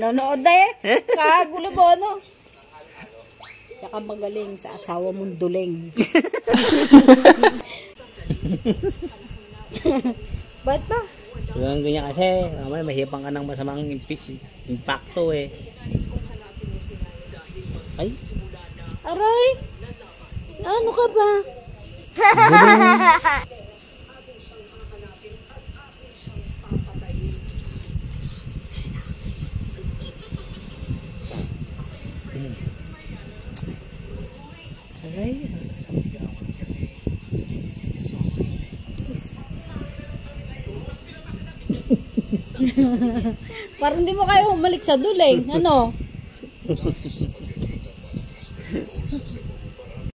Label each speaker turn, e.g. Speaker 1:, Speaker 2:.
Speaker 1: Nanood na eh. Kagulo mo, no? Tsaka magaling sa asawa mong duling. Ba't ba?
Speaker 2: Ganyan kasi, mamaya mahihipang ka ng masamang impacto eh. Ay?
Speaker 1: Aray! Ano ka ba?
Speaker 2: Guling. Aray.
Speaker 1: Parang hindi mo kayo humalik sa duling. Ano?